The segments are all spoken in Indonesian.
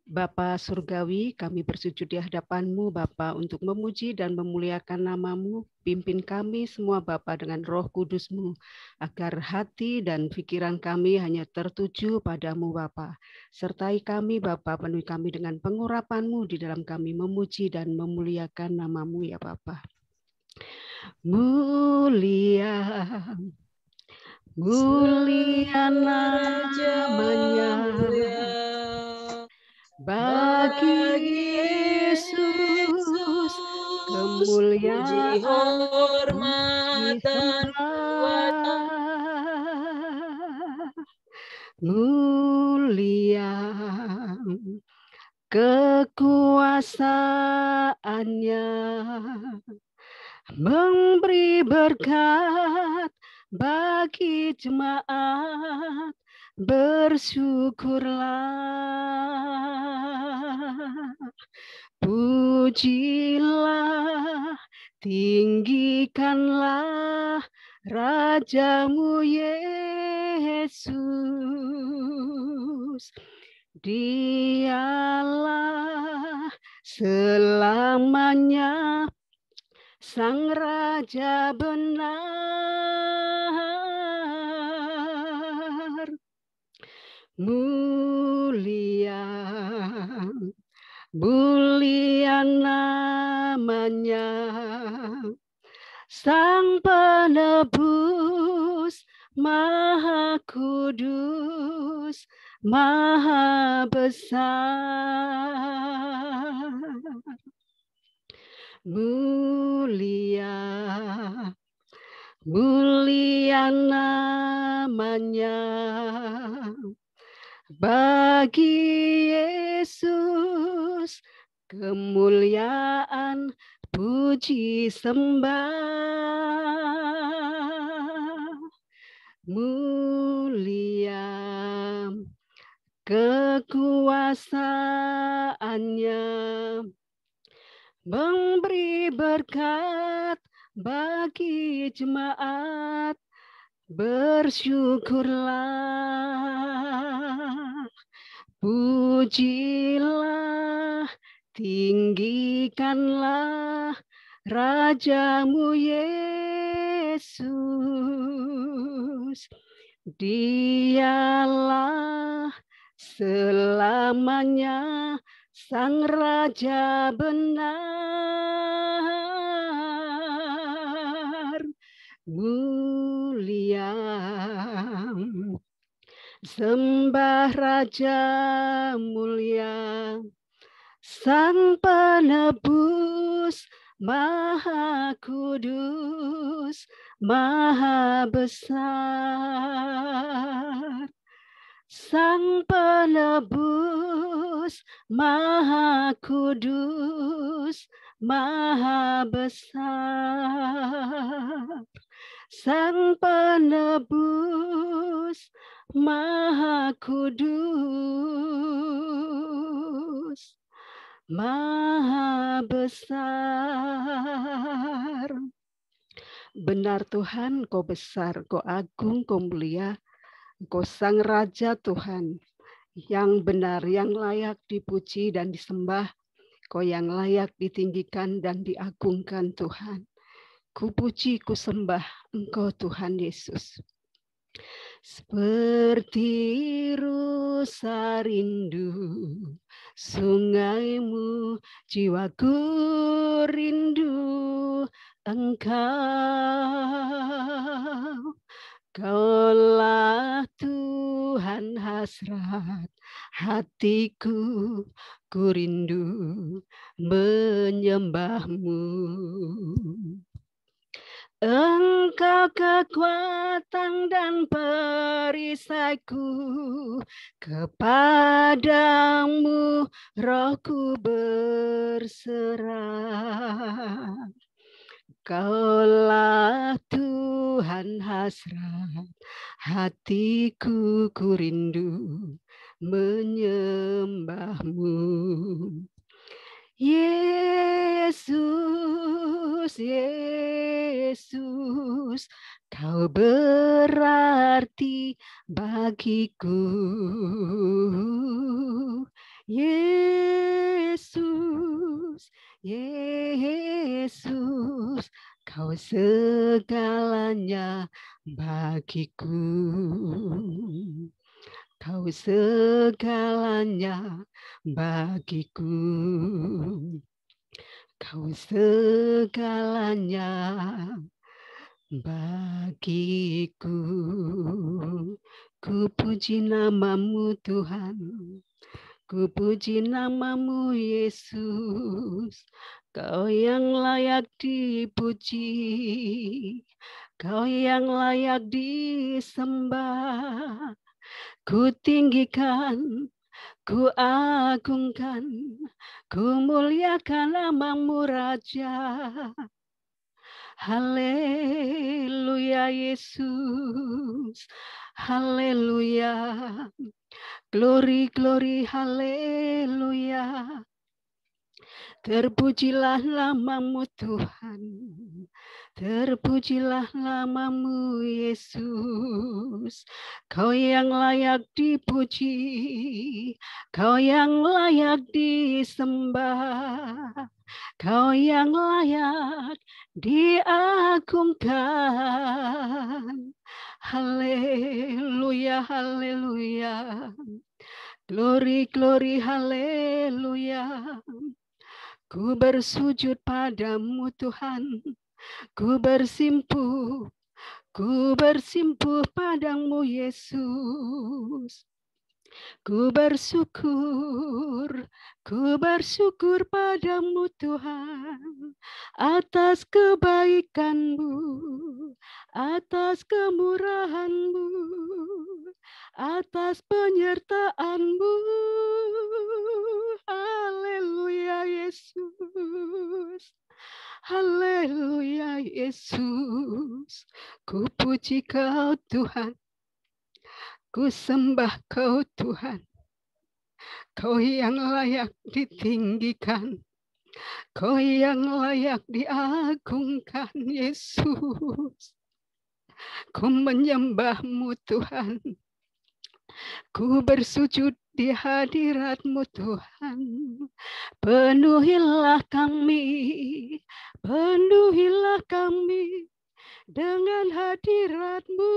Bapa Surgawi, kami bersujud di hadapan-Mu, Bapa, untuk memuji dan memuliakan nama-Mu. Pimpin kami semua, Bapa, dengan Roh Kudus-Mu, agar hati dan pikiran kami hanya tertuju padamu, Bapa. Sertai kami, Bapa, penuhi kami dengan pengurapan-Mu di dalam kami memuji dan memuliakan nama-Mu, ya Bapa. Mulia, mulia namanya. Bagi Yesus kemuliaan, puji sembah, mulia kekuasaannya, memberi berkat bagi jemaat, bersyukurlah, pujilah, tinggikanlah Rajamu Yesus. Dialah selamanya Sang Raja benar, mulia, mulia namanya, Sang Penebus, Maha Kudus, Maha Besar, mulia, mulia namanya. Bagi Yesus kemuliaan, puji sembah, mulia kekuasaannya, memberi berkat bagi jemaat, bersyukurlah, pujilah, tinggikanlah Rajamu Yesus. Dialah selamanya Sang Raja benar, mulia, sembah Raja mulia, Sang Penebus, Maha Kudus, Maha Besar. Sang Penebus, Maha Kudus, Maha Besar. Sang Penebus, Maha Kudus, Maha Besar. Benar Tuhan, Kau besar, Kau agung, Kau mulia, Kau Sang Raja Tuhan, yang benar, yang layak dipuji dan disembah, Kau yang layak ditinggikan dan diagungkan Tuhan. Ku puji, ku sembah Engkau Tuhan Yesus. Seperti rusa rindu sungaimu, jiwaku rindu Engkau. Kaulah Tuhan hasrat hatiku, ku rindu menyembah-Mu. Engkau kekuatan dan perisaiku, kepadamu rohku berserah. Kaulah Tuhan hasrat hatiku, ku rindu menyembah-Mu. Yesus, Yesus, Kau berarti bagiku. Yesus, Yesus, Kau segalanya bagiku. Kau segalanya bagiku. Kau segalanya bagiku. Ku puji namamu Tuhan. Ku puji namamu Yesus. Kau yang layak dipuji. Kau yang layak disembah. Ku tinggikan, ku agungkan, ku muliakan namamu Raja. Haleluya Yesus, haleluya. Glory, glory, haleluya. Terpujilah namamu Tuhan. Terpujilah namamu Yesus. Kau yang layak dipuji. Kau yang layak disembah. Kau yang layak diagungkan. Haleluya, haleluya. Glory, glory, haleluya. Ku bersujud padamu Tuhan. Ku bersimpuh padamu Yesus. Ku bersyukur padamu Tuhan atas kebaikan-Mu, atas kemurahan-Mu, atas penyertaan-Mu. Haleluya Yesus. Haleluya Yesus. Ku puji Kau Tuhan. Ku sembah Kau Tuhan. Kau yang layak ditinggikan. Kau yang layak diagungkan Yesus. Ku menyembah-Mu Tuhan. Ku bersujud di hadirat-Mu Tuhan. Penuhilah kami dengan hadirat-Mu.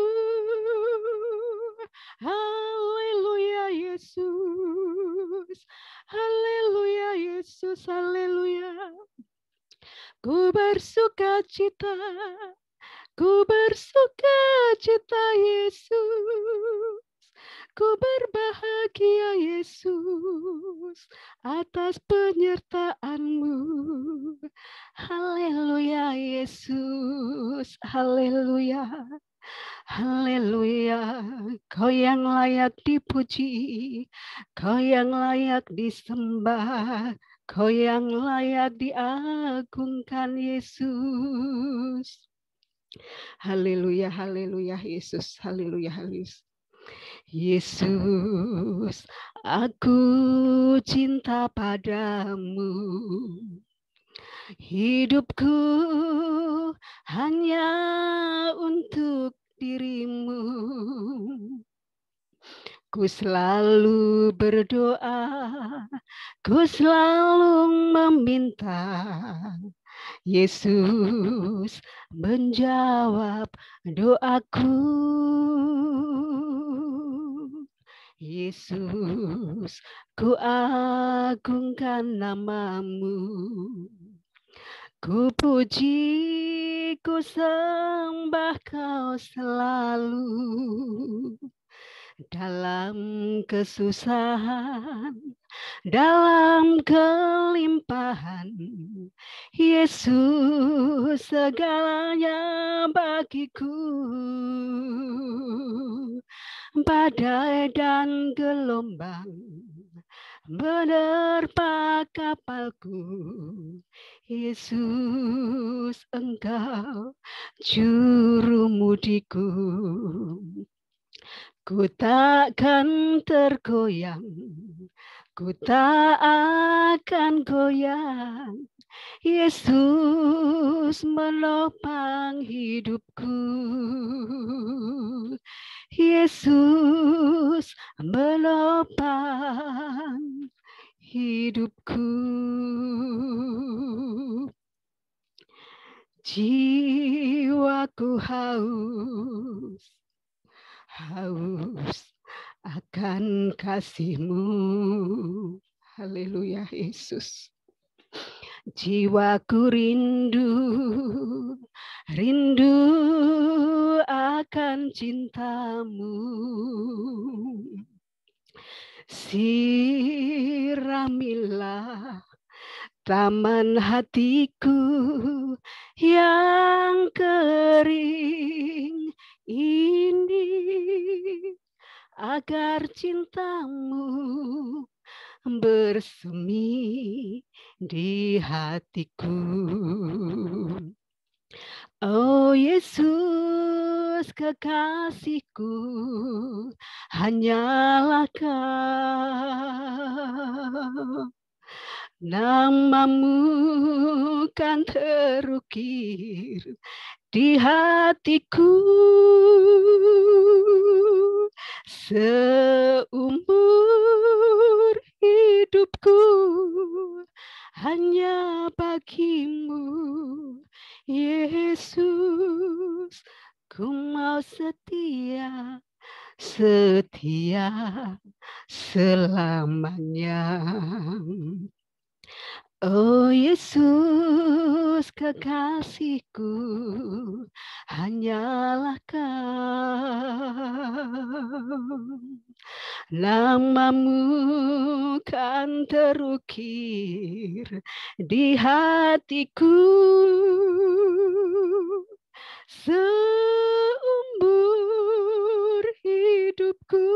Haleluya Yesus. Haleluya Yesus. Haleluya. Ku bersuka cita Yesus. Ku berbahagia Yesus atas penyertaan-Mu. Haleluya Yesus. Haleluya. Haleluya. Kau yang layak dipuji. Kau yang layak disembah. Kau yang layak diagungkan Yesus. Haleluya, haleluya Yesus. Haleluya, haleluya. Yesus, aku cinta padamu. Hidupku hanya untuk diri-Mu. Ku selalu berdoa, ku selalu meminta. Yesus menjawab doaku. Yesus, ku agungkan namamu. Ku puji, ku sembah Kau selalu. Dalam kesusahan, dalam kelimpahan, Yesus segalanya bagiku. Badai dan gelombang menerpa kapalku, Yesus Engkau juru mudiku. Ku takkan tergoyang, ku tak akan goyang. Yesus menopang hidupku. Yesus menopang hidupku. Jiwaku haus akan kasih-Mu. Haleluya Yesus. Jiwaku rindu akan cinta-Mu. Siramilah taman hatiku yang kering ini, agar cinta-Mu bersemi di hatiku. Oh Yesus kekasihku, hanyalah Kau. Nama-Mu kan terukir di hatiku. Seumur hidupku hanya bagi-Mu, Yesus. Ku mau setia selamanya. Oh Yesus kekasihku, hanyalah Kau. Nama-Mu kan terukir di hatiku. Seumur hidupku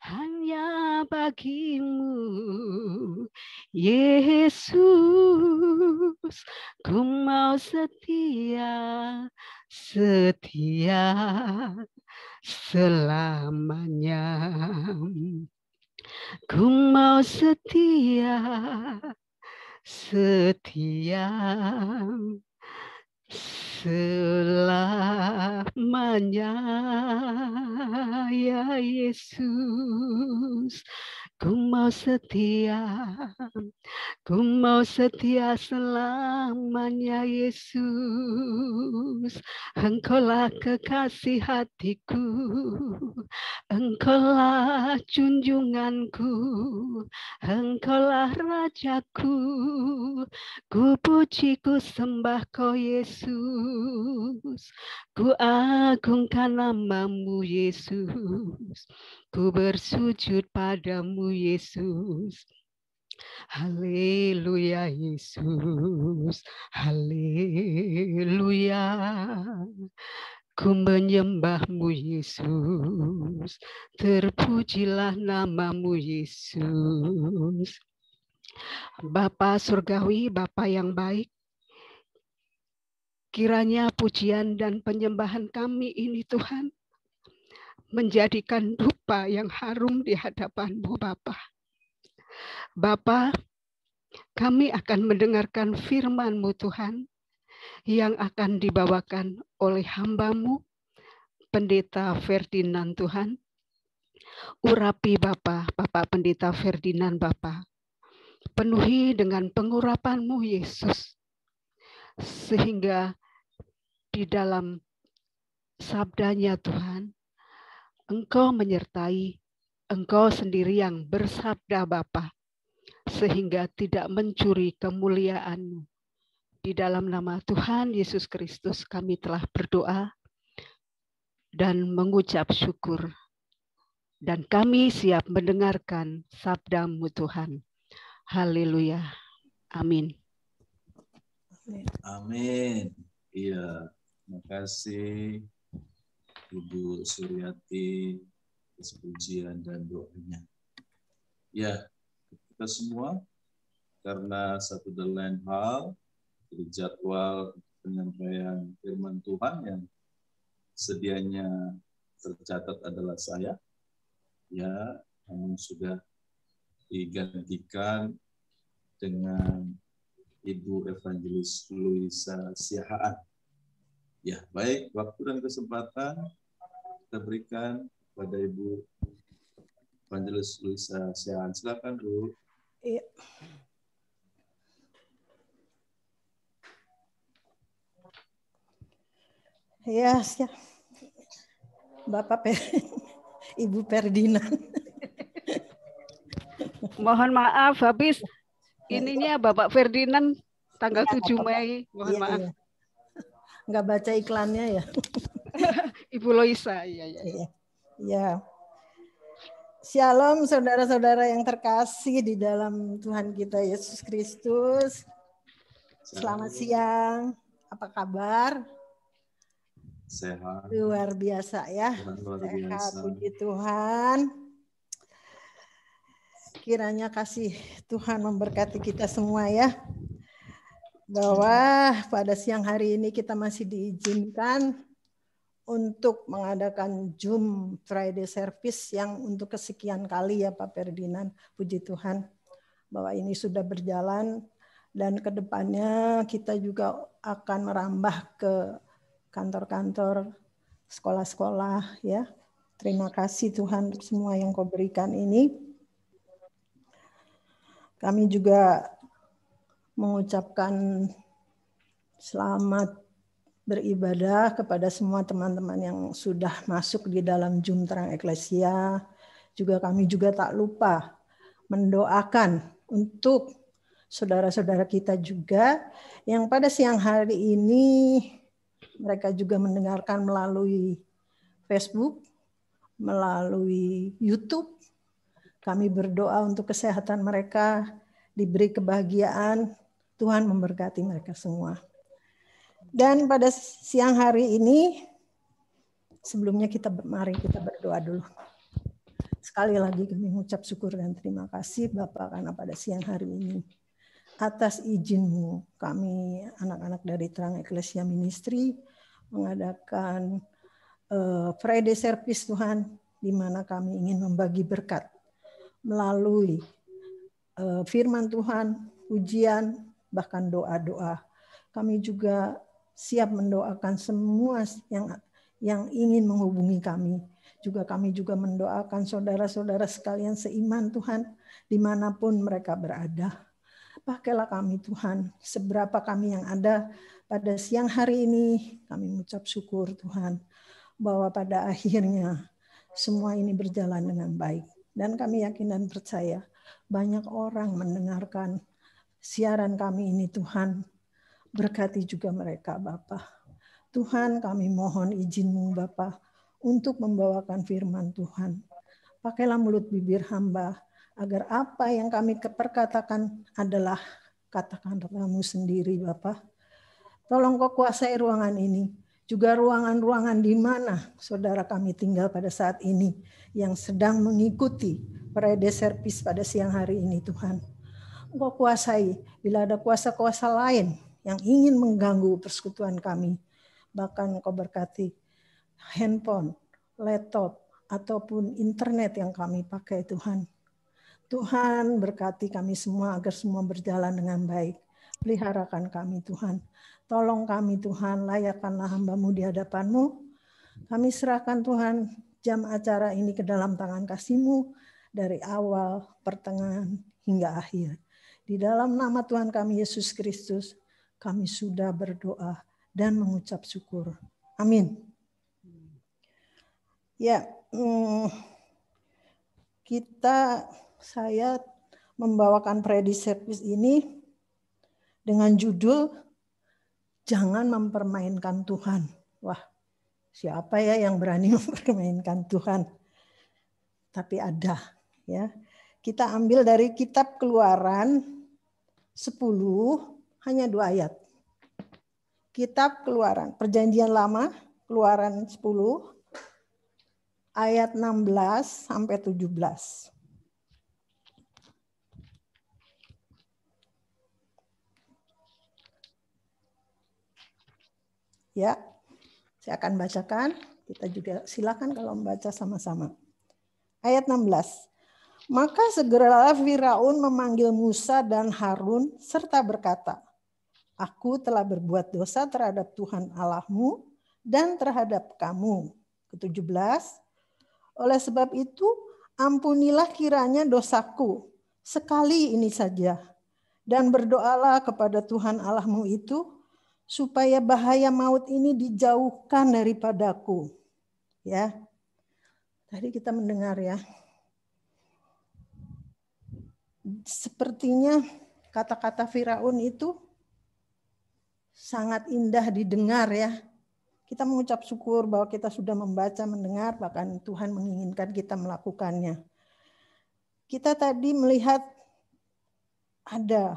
hanya bagi-Mu, Yesus. Ku mau setia selamanya. Ku mau setia selamanya, ya Yesus. Ku mau setia selamanya, Yesus. Engkaulah kekasih hatiku, Engkaulah junjunganku, Engkaulah Rajaku. Ku puji, ku sembah Kau Yesus, ku agungkan nama-Mu Yesus, ku bersujud pada-Mu Yesus. Haleluya Yesus, haleluya. Ku menyembah-Mu Yesus, terpujilah nama-Mu Yesus. Bapa Surgawi, Bapa yang baik, kiranya pujian dan penyembahan kami ini Tuhan, menjadikan dupa yang harum di hadapan-Mu Bapa. Bapa, kami akan mendengarkan firman-Mu Tuhan, yang akan dibawakan oleh hamba-Mu, Pendeta Ferdinand Tuhan. Urapi Bapa, Bapak Pendeta Ferdinand Bapa, penuhi dengan pengurapan-Mu Yesus, sehingga di dalam sabdanya Tuhan, Engkau menyertai, Engkau sendiri yang bersabda Bapa, sehingga tidak mencuri kemuliaan-Mu. Di dalam nama Tuhan Yesus Kristus kami telah berdoa dan mengucap syukur. Dan kami siap mendengarkan sabda-Mu Tuhan. Haleluya. Amin. Amin. Iya, terima kasih Ibu Suryati atas pujian dan doanya. Ya, kita semua karena satu dan lain hal dari jadwal penyampaian firman Tuhan yang sedianya tercatat adalah saya, ya, namun sudah digantikan dengan Ibu Evangelis Luisa Siahaan. Ya, baik, waktu dan kesempatan kita berikan kepada Ibu Evangelis Luisa Siahaan. Silakan, Bu. Iya. Ya, Bapak Ibu Ferdinand. Mohon maaf, habis ininya Bapak Ferdinand tanggal Ya, 7 Mei. Mohon maaf. Iya. Nggak baca iklannya ya. Ibu Loisa. Iya. Ya. Shalom saudara-saudara yang terkasih di dalam Tuhan kita Yesus Kristus. Selamat siang. Apa kabar? Sehat. Luar biasa ya. Sehat, puji Tuhan. Kiranya kasih Tuhan memberkati kita semua ya. Bahwa pada siang hari ini kita masih diizinkan untuk mengadakan Zoom Friday Service yang untuk kesekian kali ya Pak Ferdinand. Puji Tuhan bahwa ini sudah berjalan dan kedepannya kita juga akan merambah ke kantor-kantor, sekolah-sekolah ya. Terima kasih Tuhan untuk semua yang Kau berikan ini. Kami juga mengucapkan selamat beribadah kepada semua teman-teman yang sudah masuk di dalam Zoom Terang Eklesia. Juga kami juga tak lupa mendoakan untuk saudara-saudara kita juga yang pada siang hari ini mereka juga mendengarkan melalui Facebook, melalui YouTube. Kami berdoa untuk kesehatan mereka, diberi kebahagiaan, Tuhan memberkati mereka semua. Dan pada siang hari ini, sebelumnya mari kita berdoa dulu. Sekali lagi kami mengucap syukur dan terima kasih Bapak karena pada siang hari ini atas izin-Mu kami anak-anak dari Terang Eklesia Ministry mengadakan Friday Service Tuhan, di mana kami ingin membagi berkat melalui firman Tuhan, pujian, bahkan doa-doa. Kami juga siap mendoakan semua yang ingin menghubungi kami. Juga kami juga mendoakan saudara-saudara sekalian seiman Tuhan, dimanapun mereka berada. Pakailah kami Tuhan, seberapa kami yang ada pada siang hari ini, kami mengucap syukur Tuhan, bahwa pada akhirnya semua ini berjalan dengan baik. Dan kami yakin dan percaya, banyak orang mendengarkan siaran kami ini Tuhan, berkati juga mereka Bapa. Tuhan kami mohon izin-Mu Bapa untuk membawakan firman Tuhan. Pakailah mulut bibir hamba agar apa yang kami perkatakan adalah kata-kata-Mu sendiri Bapa. Tolong Kau kuasai ruangan ini. Juga ruangan-ruangan di mana saudara kami tinggal pada saat ini yang sedang mengikuti Friday Service pada siang hari ini Tuhan. Kau kuasai bila ada kuasa-kuasa lain yang ingin mengganggu persekutuan kami. Bahkan Kau berkati handphone, laptop, ataupun internet yang kami pakai Tuhan. Tuhan berkati kami semua agar semua berjalan dengan baik. Peliharakan kami Tuhan. Tolong kami Tuhan, layakkanlah hamba-Mu di hadapan-Mu. Kami serahkan Tuhan jam acara ini ke dalam tangan kasih-Mu dari awal, pertengahan, hingga akhir. Di dalam nama Tuhan kami Yesus Kristus, kami sudah berdoa dan mengucap syukur. Amin. Ya, saya membawakan Friday Service ini dengan judul Jangan Mempermainkan Tuhan. Wah, siapa ya yang berani mempermainkan Tuhan? Tapi ada, ya. Kita ambil dari kitab Keluaran 10, hanya 2 ayat. Kitab Keluaran, Perjanjian Lama, Keluaran 10, ayat 16 sampai 17. Ya, saya akan bacakan. Kita juga silakan kalau membaca sama-sama. Ayat 16. Maka segeralah Firaun memanggil Musa dan Harun serta berkata, Aku telah berbuat dosa terhadap Tuhan Allahmu dan terhadap kamu. Ke-17. Oleh sebab itu, Ampunilah kiranya dosaku sekali ini saja, dan berdoalah kepada Tuhan Allahmu itu supaya bahaya maut ini dijauhkan daripadaku. Ya, tadi kita mendengar ya, sepertinya kata-kata Firaun itu sangat indah didengar ya. Kita mengucap syukur bahwa kita sudah membaca, mendengar, bahkan Tuhan menginginkan kita melakukannya. Kita tadi melihat ada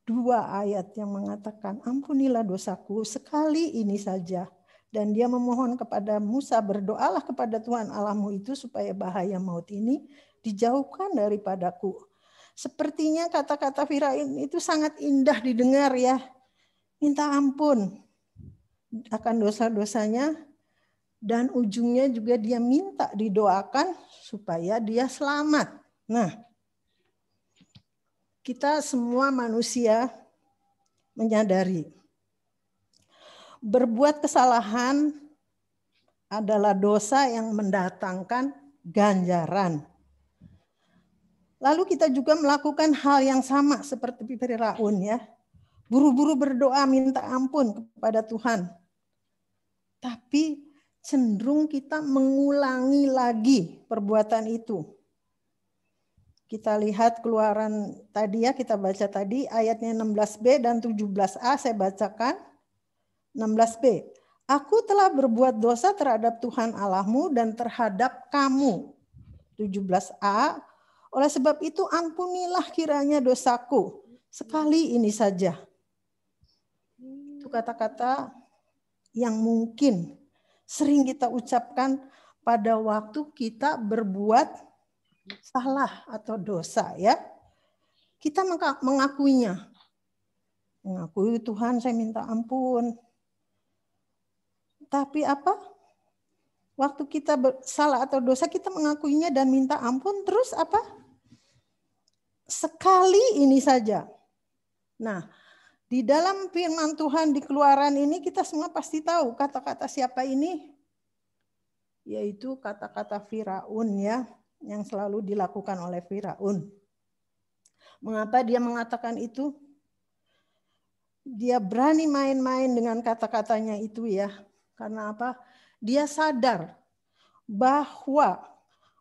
2 ayat yang mengatakan, ampunilah dosaku sekali ini saja. Dan dia memohon kepada Musa, berdoalah kepada Tuhan Allahmu itu supaya bahaya maut ini dijauhkan daripadaku. Sepertinya kata-kata Firaun itu sangat indah didengar ya. Minta ampun akan dosa-dosanya, dan ujungnya juga dia minta didoakan supaya dia selamat. Nah, kita semua manusia menyadari berbuat kesalahan adalah dosa yang mendatangkan ganjaran. Lalu kita juga melakukan hal yang sama seperti Firaun ya. Buru-buru berdoa minta ampun kepada Tuhan. Tapi cenderung kita mengulangi lagi perbuatan itu. Kita lihat Keluaran tadi ya, kita baca tadi ayatnya 16b dan 17a, saya bacakan. 16b. Aku telah berbuat dosa terhadap Tuhan Allahmu dan terhadap kamu. 17a. Oleh sebab itu ampunilah kiranya dosaku sekali ini saja. Itu kata-kata yang mungkin sering kita ucapkan pada waktu kita berbuat salah atau dosa ya. Kita mengakuinya. Mengakui, Tuhan saya minta ampun. Tapi apa? Waktu kita salah atau dosa kita mengakuinya dan minta ampun, terus apa? Sekali ini saja. Nah, di dalam firman Tuhan di Keluaran ini kita semua pasti tahu kata-kata siapa ini, yaitu kata-kata Firaun ya, yang selalu dilakukan oleh Firaun. Mengapa dia mengatakan itu? Dia berani main-main dengan kata-katanya itu ya. Karena apa? Dia sadar bahwa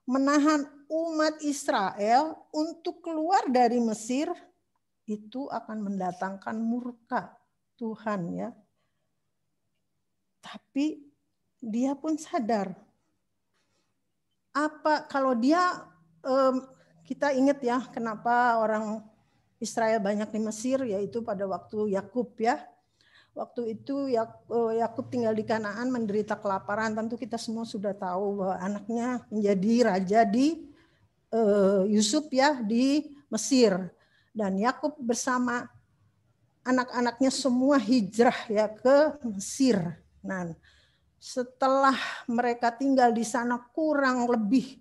menahan umat Israel untuk keluar dari Mesir itu akan mendatangkan murka Tuhan ya. Tapi dia pun sadar. Apa kalau dia, kita ingat ya kenapa orang Israel banyak di Mesir, yaitu pada waktu Yakub ya. Waktu itu Yakub tinggal di Kanaan menderita kelaparan. Tentu kita semua sudah tahu bahwa anaknya menjadi raja di Yusuf ya di Mesir. Dan Yakub bersama anak-anaknya semua hijrah ya ke Mesir. Nah, setelah mereka tinggal di sana kurang lebih,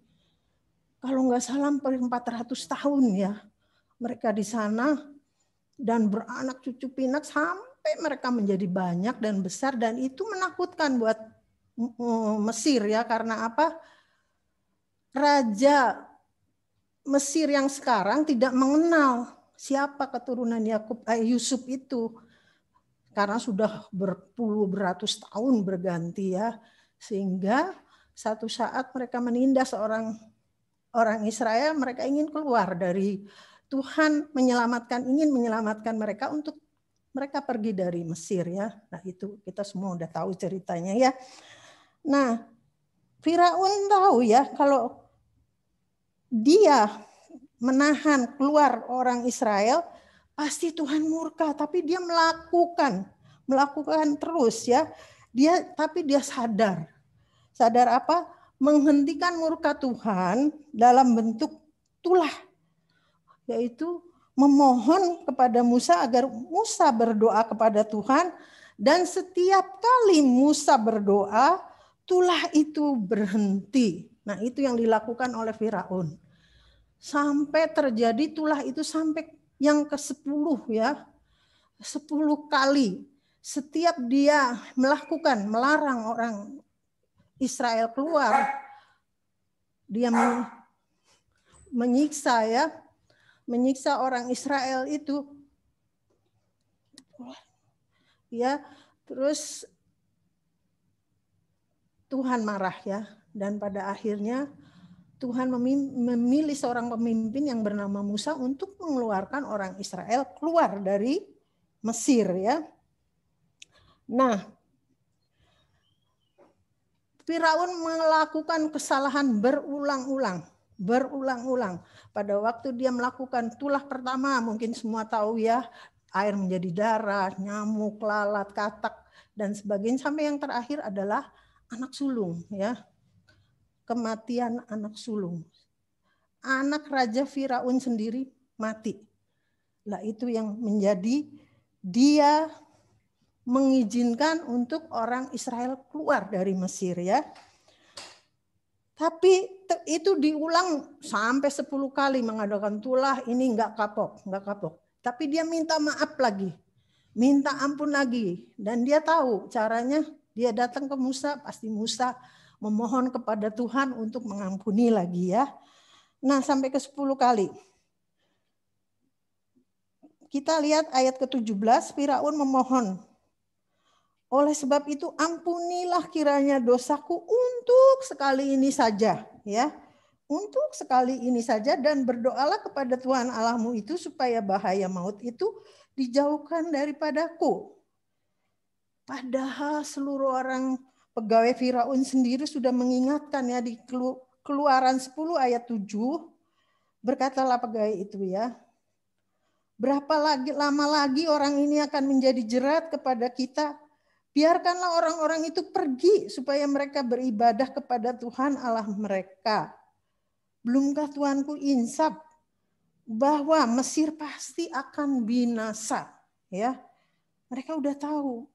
kalau nggak salah 400 tahun ya, mereka di sana dan beranak cucu pinak sampai mereka menjadi banyak dan besar, dan itu menakutkan buat Mesir ya, karena apa? Raja Mesir yang sekarang tidak mengenal siapa keturunan Yusuf itu, karena sudah beratus tahun berganti ya, sehingga satu saat mereka menindas orang Israel, mereka ingin keluar dari Tuhan, ingin menyelamatkan mereka untuk mereka pergi dari Mesir ya. Nah itu kita semua udah tahu ceritanya ya. Nah Firaun tahu ya kalau dia menahan keluar orang Israel, pasti Tuhan murka, tapi dia melakukan terus ya. Tapi dia sadar apa? Menghentikan murka Tuhan dalam bentuk tulah, yaitu memohon kepada Musa agar Musa berdoa kepada Tuhan, dan setiap kali Musa berdoa, tulah itu berhenti. Nah, itu yang dilakukan oleh Firaun. Sampai terjadi tulah itu sampai yang ke-10 ya. 10 kali. Setiap dia melarang orang Israel keluar, dia menyiksa ya, menyiksa orang Israel itu. Ya, terus Tuhan marah ya, dan pada akhirnya Tuhan memilih seorang pemimpin yang bernama Musa untuk mengeluarkan orang Israel keluar dari Mesir ya. Nah, Firaun melakukan kesalahan berulang-ulang. Pada waktu dia melakukan tulah pertama, mungkin semua tahu ya, air menjadi darah, nyamuk, lalat, katak, dan sebagainya. Sampai yang terakhir adalah anak sulung ya. Kematian anak sulung. Anak Raja Firaun sendiri mati. Nah, itu yang menjadi dia mengizinkan untuk orang Israel keluar dari Mesir ya. Tapi itu diulang sampai 10 kali mengadakan tulah, ini enggak kapok. Tapi dia minta maaf lagi. Minta ampun lagi. Dan dia tahu caranya, dia datang ke Musa, pasti Musa memohon kepada Tuhan untuk mengampuni lagi ya. Nah, sampai ke 10 kali. Kita lihat ayat ke-17, Firaun memohon. Oleh sebab itu ampunilah kiranya dosaku untuk sekali ini saja, ya. Untuk sekali ini saja, dan berdoalah kepada Tuhan Allahmu itu supaya bahaya maut itu dijauhkan daripadaku. Padahal seluruh orang pegawai Firaun sendiri sudah mengingatkan ya, di Keluaran 10 ayat 7, berkatalah pegawai itu ya, berapa lama lagi orang ini akan menjadi jerat kepada kita? Biarkanlah orang-orang itu pergi supaya mereka beribadah kepada Tuhan Allah mereka. Belumkah Tuanku insaf bahwa Mesir pasti akan binasa, ya? Mereka udah tahu.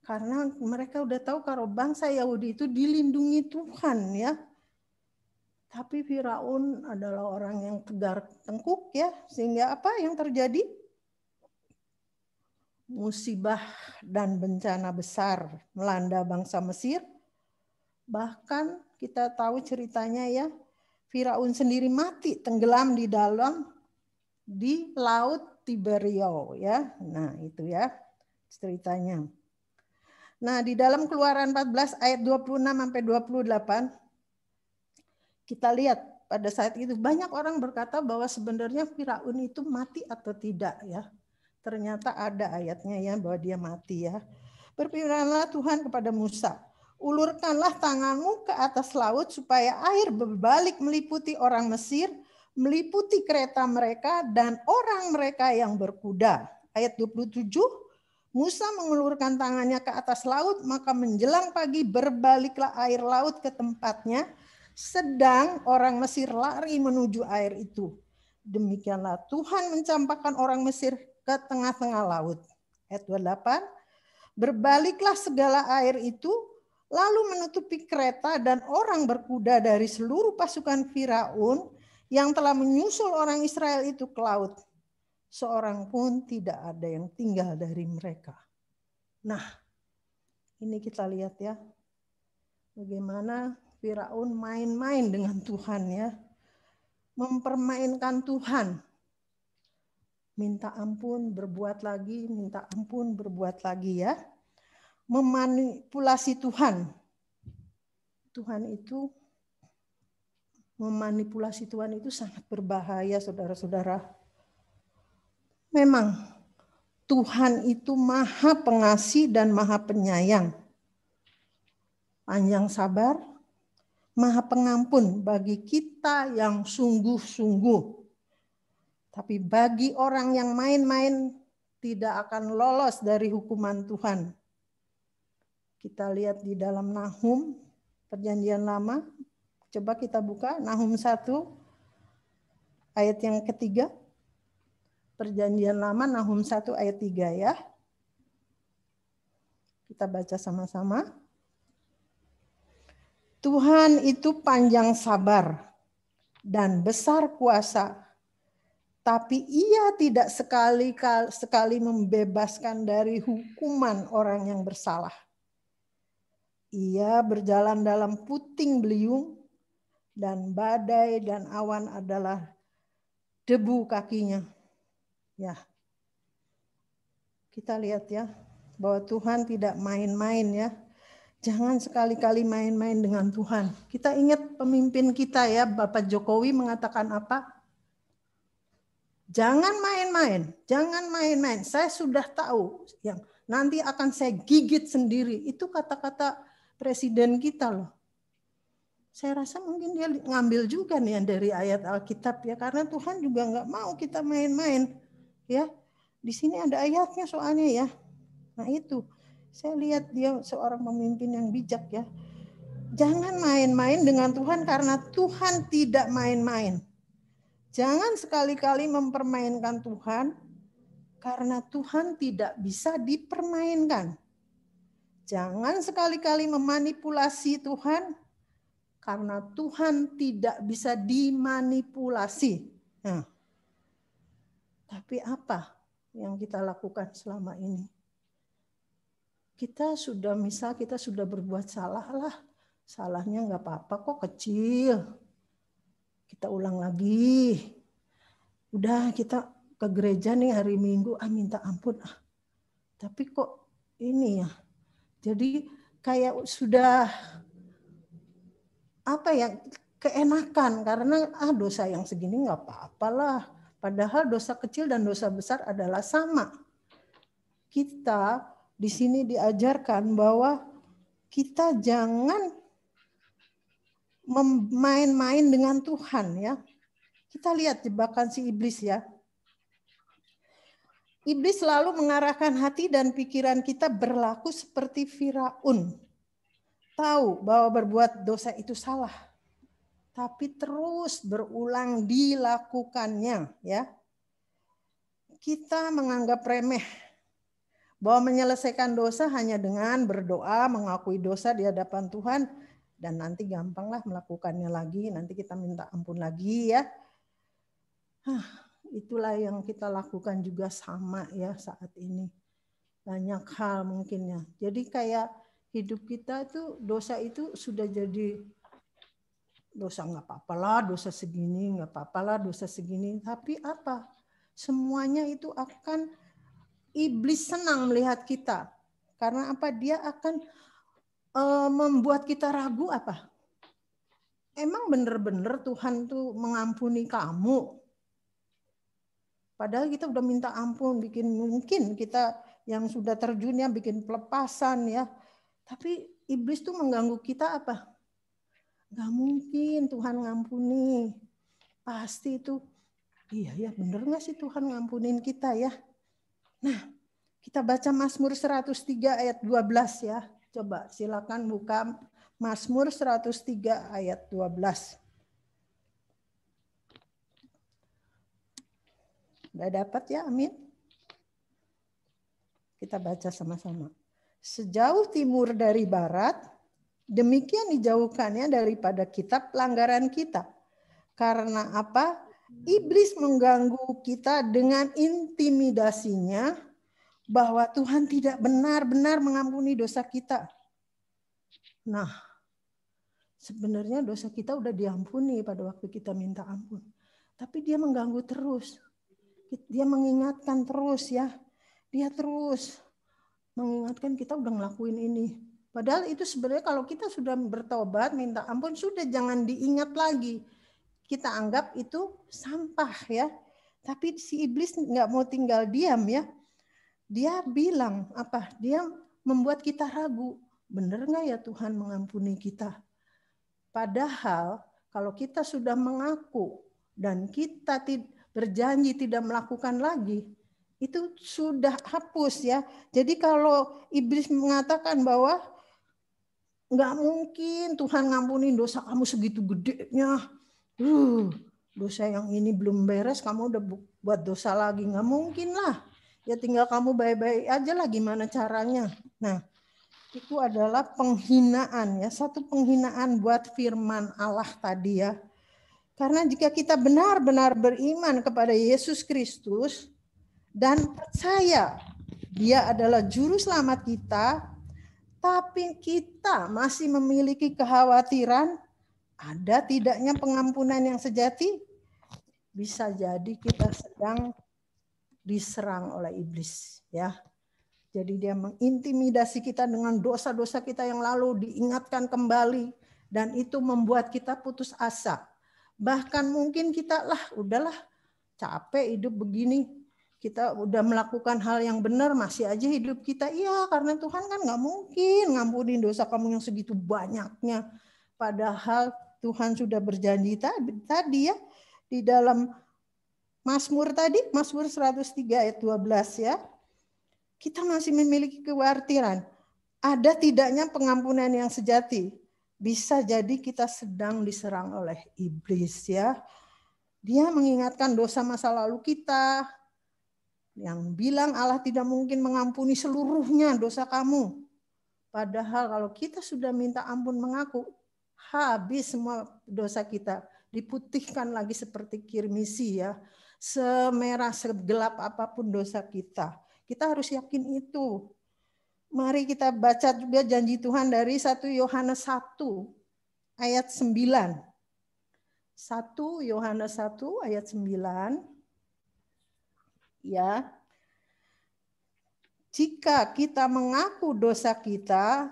Karena mereka udah tahu kalau bangsa Yahudi itu dilindungi Tuhan, ya. Tapi Firaun adalah orang yang tegar tengkuk, ya. Sehingga apa yang terjadi? Musibah dan bencana besar melanda bangsa Mesir. Bahkan kita tahu ceritanya ya, Firaun sendiri mati tenggelam di laut Tiberio ya. Nah, itu ya ceritanya. Nah, di dalam Keluaran 14 ayat 26 sampai 28 kita lihat pada saat itu banyak orang berkata bahwa sebenarnya Firaun itu mati atau tidak ya. Ternyata ada ayatnya ya bahwa dia mati ya. Berfirmanlah Tuhan kepada Musa, ulurkanlah tanganmu ke atas laut supaya air berbalik meliputi orang Mesir, meliputi kereta mereka dan orang mereka yang berkuda. Ayat 27, Musa mengulurkan tangannya ke atas laut, maka menjelang pagi berbaliklah air laut ke tempatnya, sedang orang Mesir lari menuju air itu. Demikianlah Tuhan mencampakkan orang Mesir ke tengah-tengah laut. Ayat 28, berbaliklah segala air itu, lalu menutupi kereta dan orang berkuda dari seluruh pasukan Firaun yang telah menyusul orang Israel itu ke laut. Seorang pun tidak ada yang tinggal dari mereka. Nah, ini kita lihat ya, bagaimana Firaun main-main dengan Tuhan ya, mempermainkan Tuhan. Minta ampun, berbuat lagi, minta ampun, berbuat lagi ya. Memanipulasi Tuhan. Tuhan itu, memanipulasi Tuhan itu sangat berbahaya saudara-saudara. Memang Tuhan itu maha pengasih dan maha penyayang. Panjang sabar, maha pengampun bagi kita yang sungguh-sungguh. Tapi bagi orang yang main-main tidak akan lolos dari hukuman Tuhan. Kita lihat di dalam Nahum, Perjanjian Lama. Coba kita buka Nahum 1, ayat yang ketiga. Perjanjian Lama, Nahum 1, ayat 3 ya. Kita baca sama-sama. Tuhan itu panjang sabar dan besar kuasa, tapi ia tidak sekali membebaskan dari hukuman orang yang bersalah. Ia berjalan dalam puting beliung, dan badai dan awan adalah debu kakinya. Ya. Kita lihat ya, bahwa Tuhan tidak main-main ya. Jangan sekali-kali main-main dengan Tuhan. Kita ingat pemimpin kita ya, Bapak Jokowi mengatakan apa? Jangan main-main, jangan main-main. Saya sudah tahu yang nanti akan saya gigit sendiri. Itu kata-kata presiden kita loh. Saya rasa mungkin dia ngambil juga nih dari ayat Alkitab ya, karena Tuhan juga nggak mau kita main-main ya. Di sini ada ayatnya soalnya ya. Nah itu, saya lihat dia seorang pemimpin yang bijak ya. Jangan main-main dengan Tuhan karena Tuhan tidak main-main. Jangan sekali-kali mempermainkan Tuhan karena Tuhan tidak bisa dipermainkan. Jangan sekali-kali memanipulasi Tuhan karena Tuhan tidak bisa dimanipulasi. Nah, tapi apa yang kita lakukan selama ini? Kita sudah berbuat salah lah. Salahnya nggak apa-apa kok, kecil. Kita ulang lagi. Udah kita ke gereja nih hari Minggu, minta ampun. Tapi kok ini ya. Jadi kayak sudah keenakan karena dosa yang segini nggak apa-apalah. Padahal dosa kecil dan dosa besar adalah sama. Kita di sini diajarkan bahwa kita jangan main-main dengan Tuhan ya. Kita lihat jebakan si iblis ya. Iblis selalu mengarahkan hati dan pikiran kita berlaku seperti Firaun. Tahu bahwa berbuat dosa itu salah, tapi terus berulang dilakukannya ya. Kita menganggap remeh bahwa menyelesaikan dosa hanya dengan berdoa, mengakui dosa di hadapan Tuhan, dan nanti gampanglah melakukannya lagi, nanti kita minta ampun lagi ya. Itulah yang kita lakukan juga sama ya saat ini. Banyak hal mungkin ya. Jadi kayak hidup kita itu dosa itu sudah jadi dosa nggak apa-apalah, dosa segini nggak apa-apalah, dosa segini. Tapi apa? Semuanya itu akan iblis senang melihat kita. Karena apa? Dia akan membuat kita ragu apa? Emang bener-bener Tuhan tuh mengampuni kamu? Padahal kita udah minta ampun, mungkin kita yang sudah terjun ya bikin pelepasan ya. Tapi iblis tuh mengganggu kita apa? Gak mungkin Tuhan ngampuni. Pasti itu, iya ya bener gak sih Tuhan ngampunin kita ya? Nah, kita baca Mazmur 103 ayat 12 ya. Coba silakan buka Mazmur 103 ayat 12. Udah dapat ya, amin? Kita baca sama-sama. Sejauh timur dari barat, demikian dijauhkannya daripada kita pelanggaran kita. Karena apa? Iblis mengganggu kita dengan intimidasinya bahwa Tuhan tidak benar-benar mengampuni dosa kita. Nah, sebenarnya dosa kita udah diampuni pada waktu kita minta ampun. Tapi dia mengganggu terus. Dia mengingatkan terus ya. Dia terus mengingatkan kita udah ngelakuin ini. Padahal itu sebenarnya kalau kita sudah bertobat, minta ampun, sudah jangan diingat lagi. Kita anggap itu sampah ya. Tapi si iblis nggak mau tinggal diam ya. Dia bilang apa? Dia membuat kita ragu. Benar nggak ya Tuhan mengampuni kita? Padahal kalau kita sudah mengaku dan kita berjanji tidak melakukan lagi, itu sudah hapus ya. Jadi kalau iblis mengatakan bahwa nggak mungkin Tuhan ngampunin dosa kamu segitu gedenya, dosa yang ini belum beres kamu udah buat dosa lagi, nggak mungkin lah. Ya tinggal kamu baik-baik aja lah, gimana caranya. Nah, itu adalah penghinaan ya, satu penghinaan buat firman Allah tadi ya. Karena jika kita benar-benar beriman kepada Yesus Kristus dan percaya Dia adalah juru selamat kita, tapi kita masih memiliki kekhawatiran ada tidaknya pengampunan yang sejati, bisa jadi kita sedang diserang oleh iblis, ya. Jadi dia mengintimidasi kita dengan dosa-dosa kita yang lalu diingatkan kembali, dan itu membuat kita putus asa. Bahkan mungkin kita udahlah capek hidup begini, kita udah melakukan hal yang benar masih aja hidup kita, iya karena Tuhan kan nggak mungkin ngampunin dosa kamu yang segitu banyaknya. Padahal Tuhan sudah berjanji tadi ya di dalam Mazmur tadi, Mazmur 103 ayat 12 ya. Kita masih memiliki kekhawatiran. Ada tidaknya pengampunan yang sejati. Bisa jadi kita sedang diserang oleh iblis ya. Dia mengingatkan dosa masa lalu kita. Yang bilang Allah tidak mungkin mengampuni seluruhnya dosa kamu. Padahal kalau kita sudah minta ampun mengaku, habis semua dosa kita. Diputihkan lagi seperti kirmisi ya. Semerah, segelap apapun dosa kita. Kita harus yakin itu. Mari kita baca juga janji Tuhan dari 1 Yohanes 1 ayat 9. 1 Yohanes 1 ayat 9. Ya. Jika kita mengaku dosa kita,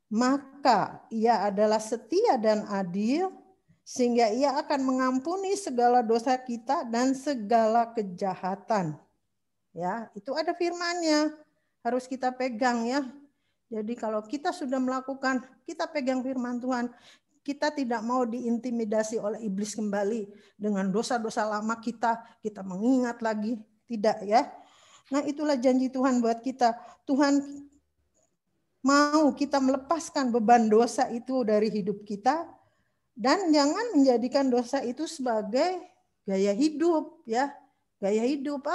maka Ia adalah setia dan adil, sehingga Ia akan mengampuni segala dosa kita dan segala kejahatan. Ya, itu ada firman-Nya. Harus kita pegang ya. Jadi kalau kita sudah melakukan, kita pegang firman Tuhan. Kita tidak mau diintimidasi oleh iblis kembali dengan dosa-dosa lama kita mengingat lagi. Tidak ya. Nah, itulah janji Tuhan buat kita. Tuhan mau kita melepaskan beban dosa itu dari hidup kita, dan jangan menjadikan dosa itu sebagai gaya hidup ya. Gaya hidup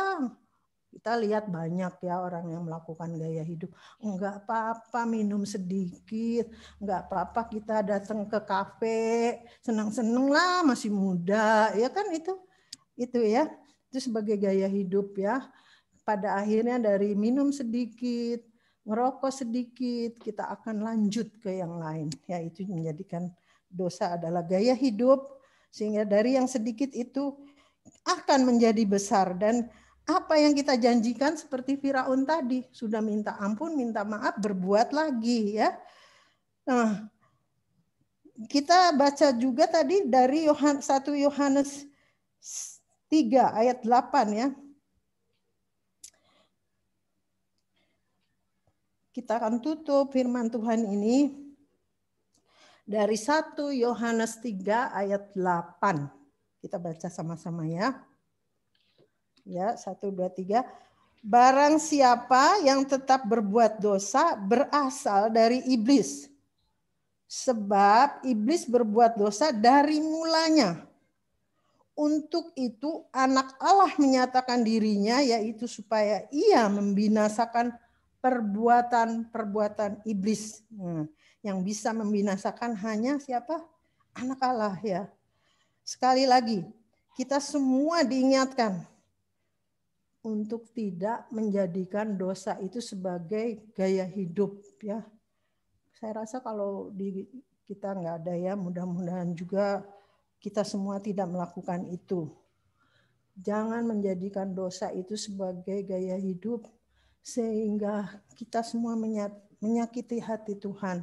kita lihat banyak ya orang yang melakukan gaya hidup. Enggak apa-apa minum sedikit, enggak apa-apa kita datang ke kafe, senang-senang lah masih muda, ya kan itu ya. Itu sebagai gaya hidup ya. Pada akhirnya dari minum sedikit, ngerokok sedikit, kita akan lanjut ke yang lain. Ya, itu menjadikan dosa adalah gaya hidup, sehingga dari yang sedikit itu akan menjadi besar. Dan apa yang kita janjikan seperti Firaun tadi, sudah minta ampun, minta maaf, berbuat lagi ya. Nah, kita baca juga tadi dari 1 Yohanes 3 ayat 8 ya. Kita akan tutup firman Tuhan ini dari 1 Yohanes 3 ayat 8. Kita baca sama-sama ya. Ya, 1, 2, 3. Barang siapa yang tetap berbuat dosa berasal dari iblis. Sebab iblis berbuat dosa dari mulanya. Untuk itu anak Allah menyatakan dirinya, yaitu supaya ia membinasakan perbuatan-perbuatan iblis. Yang bisa membinasakan hanya siapa? Anak Allah ya. Sekali lagi, kita semua diingatkan untuk tidak menjadikan dosa itu sebagai gaya hidup ya. Saya rasa kalau di kita nggak ada ya, mudah-mudahan juga kita semua tidak melakukan itu. Jangan menjadikan dosa itu sebagai gaya hidup sehingga kita semua menyakiti hati Tuhan.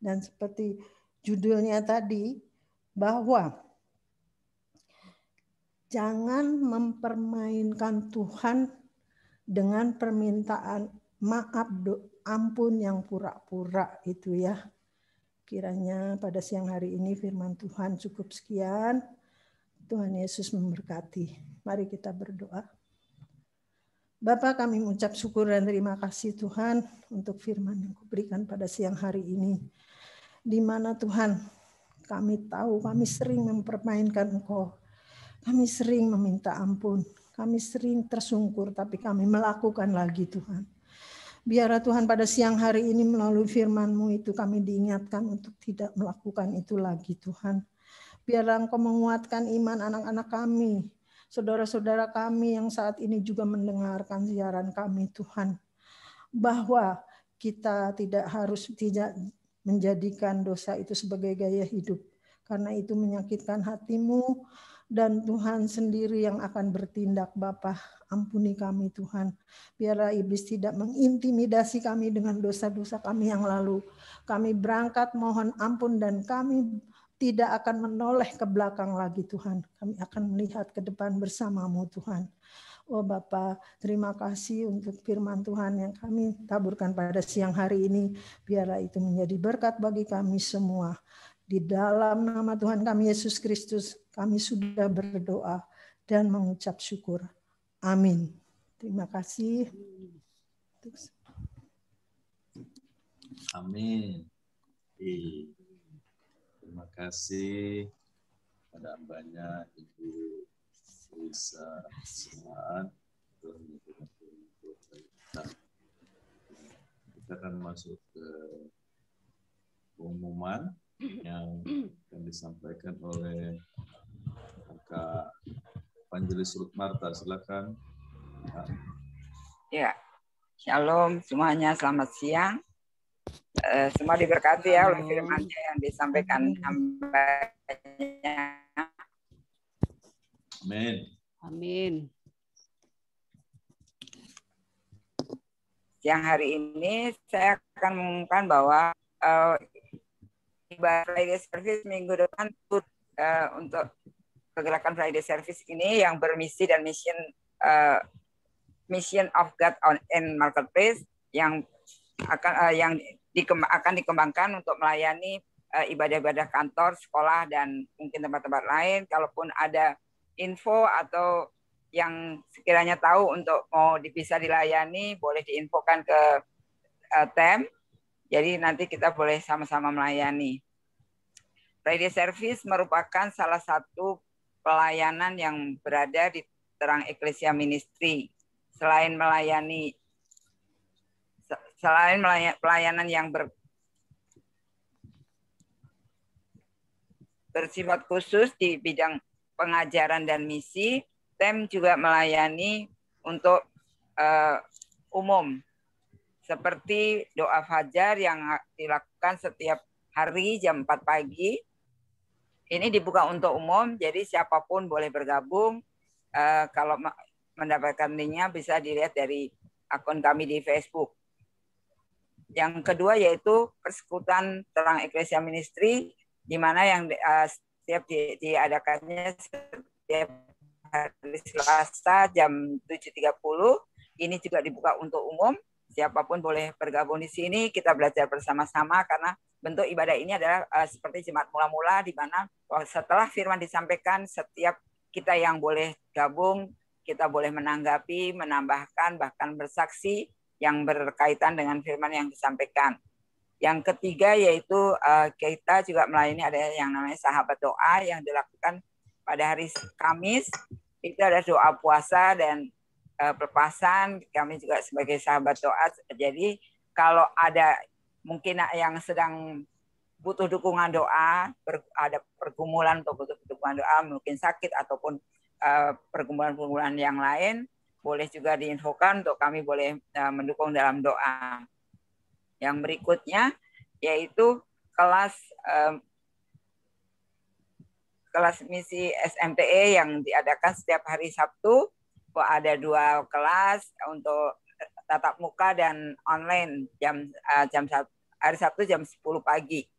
Dan seperti judulnya tadi, bahwa jangan mempermainkan Tuhan dengan permintaan maaf, ampun yang pura-pura itu ya. Kiranya pada siang hari ini firman Tuhan cukup sekian. Tuhan Yesus memberkati. Mari kita berdoa. Bapa, kami mengucap syukur dan terima kasih Tuhan untuk firman yang Kau berikan pada siang hari ini. Di mana Tuhan, kami tahu kami sering mempermainkan Engkau. Kami sering meminta ampun, kami sering tersungkur, tapi kami melakukan lagi Tuhan. Biarlah Tuhan pada siang hari ini melalui firman-Mu itu kami diingatkan untuk tidak melakukan itu lagi Tuhan. Biarlah Engkau menguatkan iman anak-anak kami, saudara-saudara kami yang saat ini juga mendengarkan siaran kami Tuhan. Bahwa kita tidak menjadikan dosa itu sebagai gaya hidup. Karena itu menyakitkan hati-Mu. Dan Tuhan sendiri yang akan bertindak. Bapa, ampuni kami Tuhan. Biarlah iblis tidak mengintimidasi kami dengan dosa-dosa kami yang lalu. Kami berangkat mohon ampun dan kami tidak akan menoleh ke belakang lagi Tuhan. Kami akan melihat ke depan bersamamu Tuhan. Oh Bapa, terima kasih untuk firman Tuhan yang kami taburkan pada siang hari ini. Biarlah itu menjadi berkat bagi kami semua. Di dalam nama Tuhan kami Yesus Kristus, kami sudah berdoa dan mengucap syukur. Amin. Terima kasih. Amin. Terima kasih pada hambanya Ibu Lisa Sihaan. Kita akan masuk ke pengumuman yang akan disampaikan oleh Kakak Evangelis Ruth Marta. Silakan. Ya, shalom semuanya, selamat siang. Semua diberkati ya oleh firman-Nya yang disampaikan hambanya. Amin. Amin. Siang hari ini saya akan mengumumkan bahwa ibadah Friday Service minggu depan untuk pergerakan Friday Service ini yang bermisi dan mission of God in Marketplace yang akan dikembangkan untuk melayani ibadah-ibadah kantor, sekolah, dan mungkin tempat-tempat lain. Kalaupun ada info atau yang sekiranya tahu untuk mau bisa dilayani, boleh diinfokan ke TEM. Jadi nanti kita boleh sama-sama melayani. Friday Service merupakan salah satu pelayanan yang berada di Terang Ecclesia Ministry. Selain pelayanan yang bersifat khusus di bidang pengajaran dan misi, TEM juga melayani untuk umum, seperti doa fajar yang dilakukan setiap hari jam 4 pagi. Ini dibuka untuk umum, jadi siapapun boleh bergabung. Kalau mendapatkan linknya bisa dilihat dari akun kami di Facebook. Yang kedua yaitu Persekutuan Terang Ecclesia Ministry, di mana yang setiap diadakannya setiap hari Selasa jam 7.30. Ini juga dibuka untuk umum. Siapapun boleh bergabung di sini. Kita belajar bersama-sama karena bentuk ibadah ini adalah seperti jemaat mula-mula, di mana setelah firman disampaikan, setiap kita yang boleh gabung, kita boleh menanggapi, menambahkan, bahkan bersaksi yang berkaitan dengan firman yang disampaikan. Yang ketiga yaitu kita juga melayani ada yang namanya sahabat doa yang dilakukan pada hari Kamis. Itu ada doa puasa dan pelepasan. Kami juga sebagai sahabat doa. Jadi kalau ada mungkin yang sedang butuh dukungan doa, ada pergumulan untuk butuh dukungan doa, mungkin sakit ataupun pergumulan-pergumulan yang lain, boleh juga diinfokan untuk kami boleh mendukung dalam doa. Yang berikutnya yaitu kelas misi SMTE yang diadakan setiap hari Sabtu. Ada 2 kelas untuk tatap muka dan online hari Sabtu jam 10 pagi.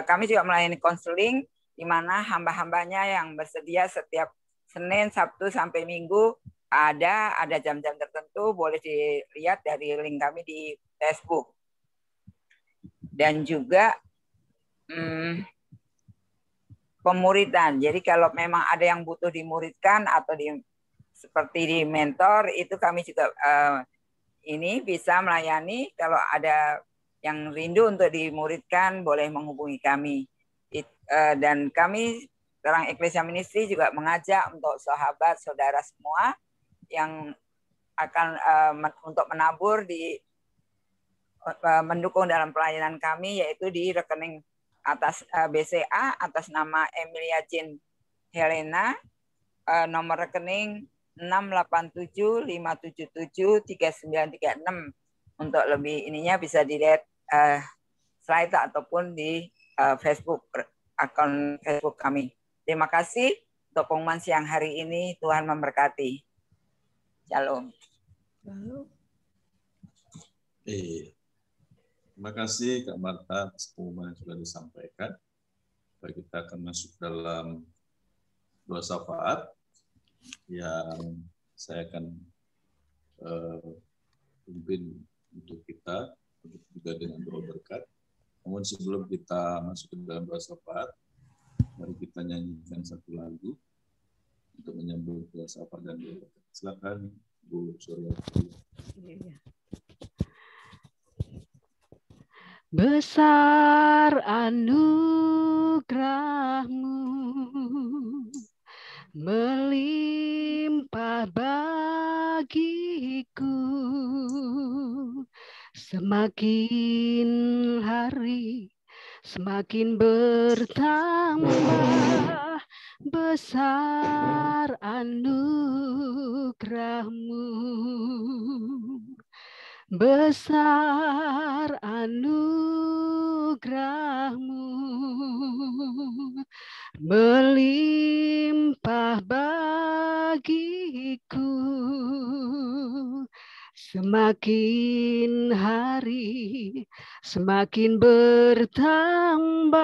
Kami juga melayani konseling, di mana hamba-hambanya yang bersedia setiap Senin, Sabtu sampai Minggu ada jam-jam tertentu, boleh dilihat dari link kami di Facebook. Dan juga pemuridan. Jadi kalau memang ada yang butuh dimuridkan atau seperti di mentor, itu kami juga ini bisa melayani. Kalau ada yang rindu untuk dimuridkan, boleh menghubungi kami. Dan kami Terang Ecclesia Ministry juga mengajak untuk sahabat, saudara semua yang akan untuk menabur mendukung dalam pelayanan kami, yaitu di rekening atas BCA atas nama Emilia Jane Helena, nomor rekening 687577396. Untuk lebih ininya bisa dilihat slide ataupun di akun Facebook kami. Terima kasih untuk pengumuman siang hari ini. Tuhan memberkati. Shalom. Terima kasih Kak Marta atas pengumuman yang sudah disampaikan. Baik, kita akan masuk dalam doa syafaat yang saya akan pimpin untuk kita, untuk juga dengan doa berkat. Namun sebelum kita masuk ke dalam doa syafaat, mari kita nyanyikan satu lagu untuk menyambut doa syafaat dan doa berkat. Silakan Bu Suryati. Besar anugerah-Mu, melimpah bagiku, semakin hari semakin bertambah. Besar anugerah-Mu, besar anugerah-Mu, melimpah bagiku, semakin hari semakin bertambah.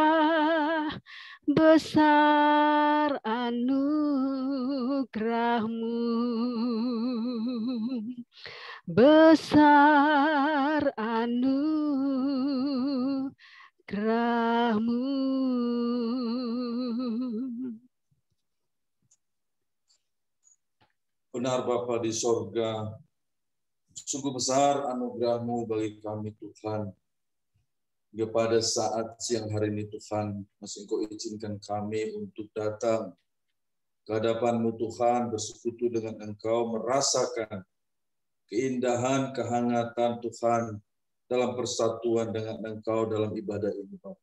Besar anugerah-Mu, besar anugerah-Mu. Benar Bapa di sorga, sungguh besar anugerah-Mu bagi kami Tuhan. Hingga pada saat siang hari ini Tuhan, masih Engkau izinkan kami untuk datang ke hadapan-Mu Tuhan, bersekutu dengan Engkau, merasakan keindahan, kehangatan Tuhan dalam persatuan dengan Engkau dalam ibadah ini Bapa.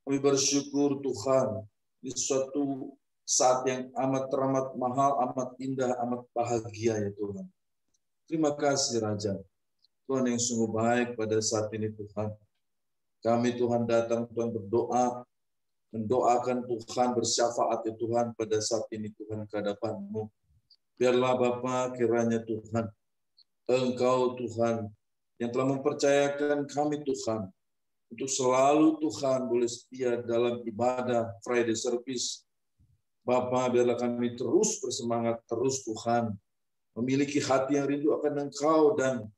Kami bersyukur Tuhan, ini suatu saat yang amat mahal, amat indah, amat bahagia ya Tuhan. Terima kasih Raja, Tuhan yang sungguh baik pada saat ini Tuhan. Kami Tuhan datang Tuhan berdoa, mendoakan Tuhan, bersyafaat ya Tuhan pada saat ini Tuhan ke hadapan-Mu. Biarlah Bapa kiranya Tuhan, Engkau Tuhan yang telah mempercayakan kami Tuhan untuk selalu Tuhan boleh setia dalam ibadah Friday service. Bapa, biarlah kami terus bersemangat, terus Tuhan memiliki hati yang rindu akan Engkau, dan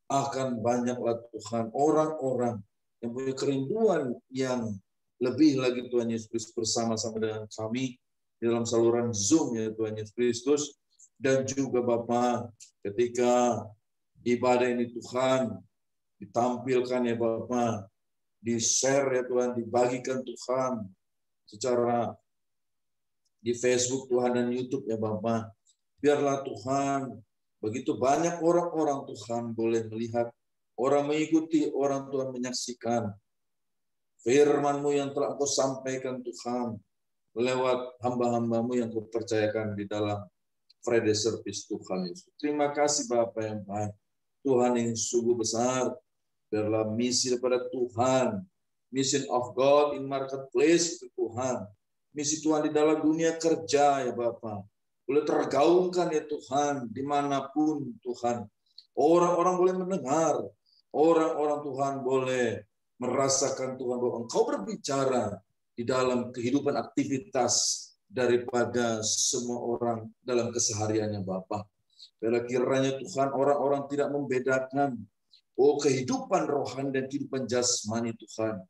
akan banyaklah Tuhan orang-orang yang punya kerinduan yang lebih lagi Tuhan Yesus Kristus bersama-sama dengan kami di dalam saluran Zoom ya Tuhan Yesus Kristus. Dan juga Bapa, ketika ibadah ini Tuhan ditampilkan ya Bapa, di-share ya Tuhan, dibagikan Tuhan secara di Facebook Tuhan dan YouTube ya Bapa. Biarlah Tuhan begitu banyak orang-orang Tuhan boleh melihat, orang mengikuti, orang Tuhan menyaksikan firman-Mu yang telah Engkau sampaikan Tuhan lewat hamba-hamba-Mu yang Kau percayakan di dalam Friday service Tuhan Yesus. Terima kasih Bapa yang baik, Tuhan yang sungguh besar. Biarlah misi daripada Tuhan, mission of God in marketplace itu Tuhan, misi Tuhan di dalam dunia kerja ya Bapa, boleh tergaungkan ya Tuhan dimanapun Tuhan. Orang-orang boleh mendengar, orang-orang Tuhan boleh merasakan Tuhan bahwa Engkau berbicara di dalam kehidupan aktivitas daripada semua orang dalam kesehariannya Bapa. Biarlah kiranya Tuhan orang-orang tidak membedakan kehidupan rohani dan kehidupan jasmani Tuhan.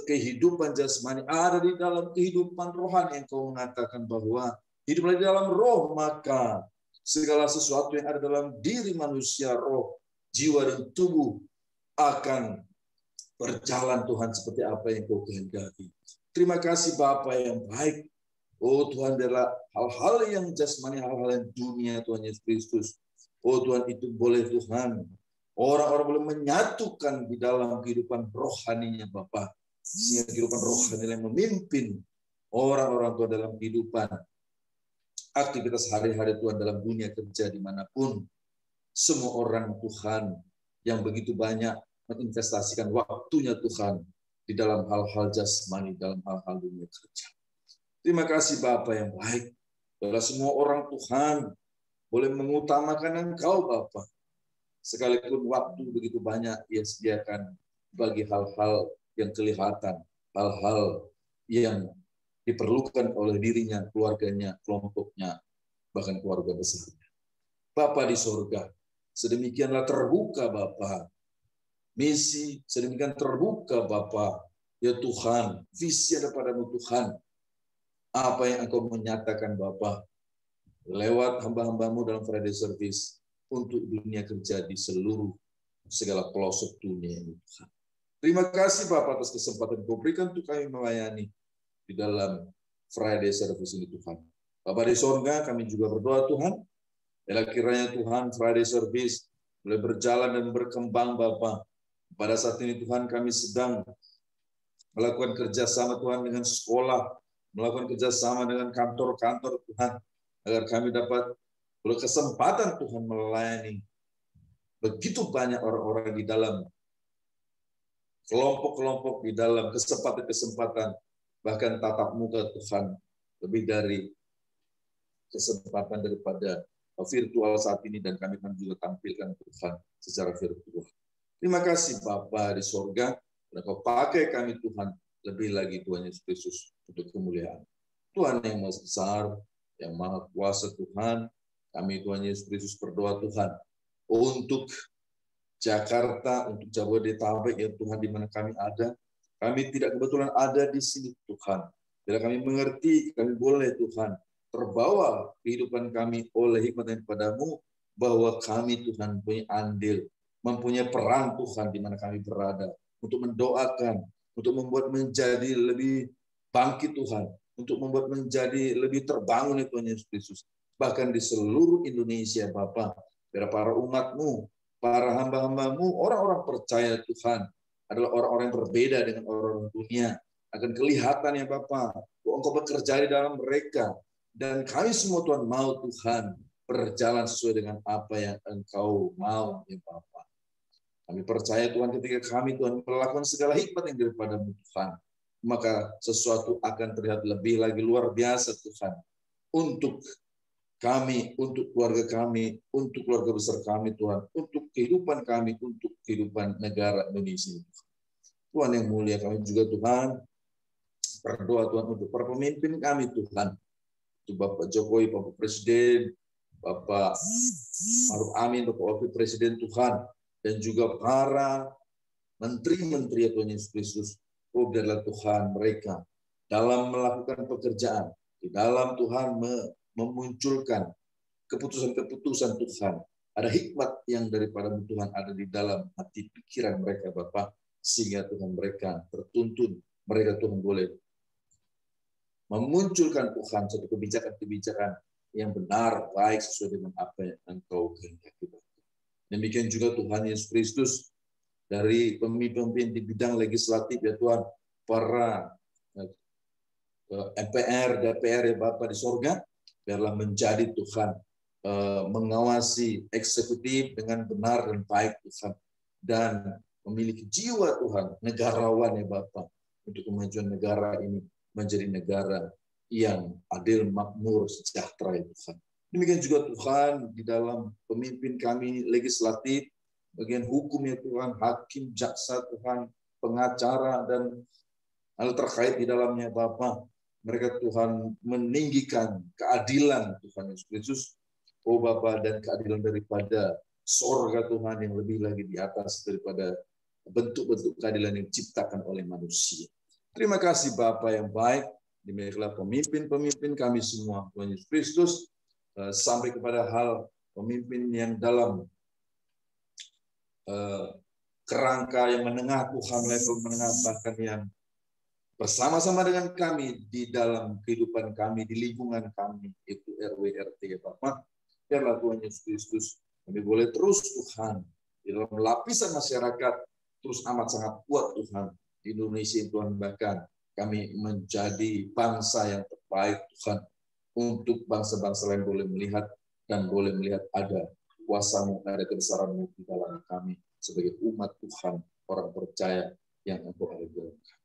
Kehidupan jasmani ada di dalam kehidupan rohani yang Kau mengatakan bahwa hiduplah di dalam roh, maka segala sesuatu yang ada dalam diri manusia, roh, jiwa, dan tubuh akan berjalan Tuhan seperti apa yang Kau kehendaki. Terima kasih Bapa yang baik. Oh Tuhan, biarlah hal-hal yang jasmani, hal-hal yang dunia Tuhan Yesus Kristus, oh Tuhan, itu boleh Tuhan orang-orang boleh menyatukan di dalam kehidupan rohaninya Bapa, sehingga kehidupan rohani yang memimpin orang-orang Tuhan dalam kehidupan aktivitas hari-hari Tuhan dalam dunia kerja dimanapun. Semua orang Tuhan yang begitu banyak menginvestasikan waktunya Tuhan di dalam hal-hal jasmani, dalam hal-hal dunia kerja. Terima kasih Bapa yang baik. Bila semua orang Tuhan boleh mengutamakan Engkau Bapa. Sekalipun waktu begitu banyak Ia sediakan bagi hal-hal yang kelihatan, hal-hal yang diperlukan oleh dirinya, keluarganya, kelompoknya, bahkan keluarga besarnya. Bapa di surga, sedemikianlah terbuka Bapa. Misi sedemikian terbuka Bapa. Ya Tuhan, visi ada padamu Tuhan. Apa yang Engkau menyatakan Bapa lewat hamba-hambamu dalam Friday Service untuk dunia kerja di seluruh segala pelosok dunia ini Tuhan. Terima kasih Bapak atas kesempatan Kau berikan untuk kami melayani di dalam Friday Service ini Tuhan. Bapak di sorga, kami juga berdoa Tuhan, bila kiranya Tuhan Friday Service boleh berjalan dan berkembang Bapak. Pada saat ini Tuhan kami sedang melakukan kerjasama Tuhan dengan sekolah, melakukan kerjasama dengan kantor-kantor Tuhan, agar kami dapat berkesempatan Tuhan melayani begitu banyak orang-orang di dalam kelompok-kelompok, di dalam kesempatan-kesempatan, bahkan tatap muka Tuhan, lebih dari kesempatan daripada virtual saat ini, dan kami akan juga tampilkan Tuhan secara virtual. Terima kasih Bapa di sorga, dan Kau pakai kami Tuhan, lebih lagi Tuhan Yesus Kristus untuk kemuliaan. Tuhan yang Maha Besar, yang Maha Kuasa Tuhan, kami Tuhan Yesus Kristus berdoa Tuhan, untuk Jakarta, untuk Jabodetabek ya Tuhan, di mana kami ada. Kami tidak kebetulan ada di sini Tuhan. Bila kami mengerti, kami boleh Tuhan terbawa kehidupan kami oleh hikmat yang padamu, bahwa kami Tuhan punya andil, mempunyai peran Tuhan di mana kami berada, untuk mendoakan, untuk membuat menjadi lebih bangkit Tuhan, untuk membuat menjadi lebih terbangun Tuhan Yesus Kristus. Bahkan di seluruh Indonesia Bapa, biar para umat-Mu, para hamba-hamba-Mu, orang-orang percaya Tuhan, adalah orang-orang yang berbeda dengan orang-orang dunia. Akan kelihatan ya Bapa, Engkau bekerja di dalam mereka. Dan kami semua Tuhan mau Tuhan berjalan sesuai dengan apa yang Engkau mau ya Bapa. Kami percaya Tuhan, ketika kami Tuhan melakukan segala hikmat yang daripada-Mu Tuhan, maka sesuatu akan terlihat lebih lagi luar biasa Tuhan. Untuk kami, untuk keluarga kami, untuk keluarga besar kami Tuhan, untuk kehidupan kami, untuk kehidupan negara Indonesia. Tuhan yang mulia, kami juga Tuhan berdoa Tuhan untuk para pemimpin kami Tuhan. Untuk Bapak Jokowi, Bapak Presiden, Bapak Maruf Amin, Bapak Wakil Presiden Tuhan, dan juga para menteri-menteri Tuhan Yesus Kristus. Oh biarlah Tuhan mereka dalam melakukan pekerjaan, di dalam Tuhan memunculkan keputusan-keputusan Tuhan. Ada hikmat yang daripada Tuhan ada di dalam hati pikiran mereka Bapak, sehingga Tuhan mereka tertuntun, mereka Tuhan boleh memunculkan Tuhan satu kebijakan-kebijakan yang benar, baik, sesuai dengan apa yang Engkau kehendaki. Demikian juga Tuhan Yesus Kristus, dari pemimpin di bidang legislatif ya Tuhan, para MPR, DPR ya Bapa di sorga, biarlah menjadi Tuhan mengawasi eksekutif dengan benar dan baik Tuhan, dan memiliki jiwa Tuhan negarawan ya Bapa, untuk kemajuan negara ini menjadi negara yang adil, makmur, sejahtera ya Tuhan. Demikian juga Tuhan di dalam pemimpin kami legislatif, bagian hukum ya Tuhan, hakim, jaksa Tuhan, pengacara, dan hal terkait di dalamnya Bapa. Mereka Tuhan meninggikan keadilan Tuhan Yesus Kristus, oh Bapa, dan keadilan daripada sorga Tuhan yang lebih lagi di atas daripada bentuk-bentuk keadilan yang diciptakan oleh manusia. Terima kasih Bapa yang baik, demikianlah pemimpin-pemimpin kami semua Tuhan Yesus Kristus, sampai kepada hal pemimpin yang dalam kerangka yang menengah Tuhan, level menengah, bahkan yang bersama-sama dengan kami di dalam kehidupan kami, di lingkungan kami, itu RW, RT, Bapak. Biarlah Tuhan Yesus Kristus, kami boleh terus Tuhan, di dalam lapisan masyarakat, terus amat sangat kuat Tuhan, di Indonesia Tuhan, bahkan kami menjadi bangsa yang terbaik Tuhan, untuk bangsa-bangsa lain boleh melihat, dan boleh melihat ada kuasa-Mu, ada kebesaran-Mu di dalam kami, sebagai umat Tuhan, orang percaya yang Engkau anugerahkan.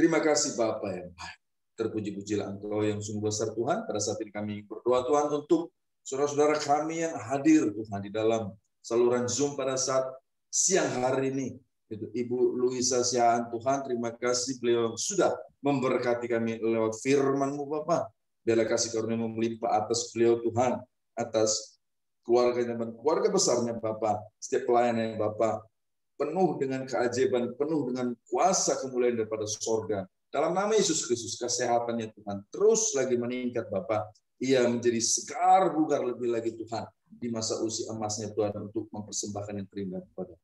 Terima kasih Bapa yang baik. Terpuji-pujilah Engkau yang sungguh besar Tuhan. Pada saat ini kami berdoa Tuhan untuk saudara-saudara kami yang hadir Tuhan di dalam saluran Zoom pada saat siang hari ini. Itu Ibu Luisa Siaan Tuhan, terima kasih beliau sudah memberkati kami lewat firman-Mu Bapa. Biarlah kasih karunia melimpah atas beliau Tuhan, atas keluarganya dan keluarga besarnya Bapa, setiap pelayanan Bapa penuh dengan keajaiban, penuh dengan kuasa kemuliaan daripada sorga. Dalam nama Yesus Kristus, kesehatannya Tuhan terus lagi meningkat Bapa. Ia menjadi segar bugar lebih lagi Tuhan di masa usia emasnya Tuhan untuk mempersembahkan yang terindah kepada.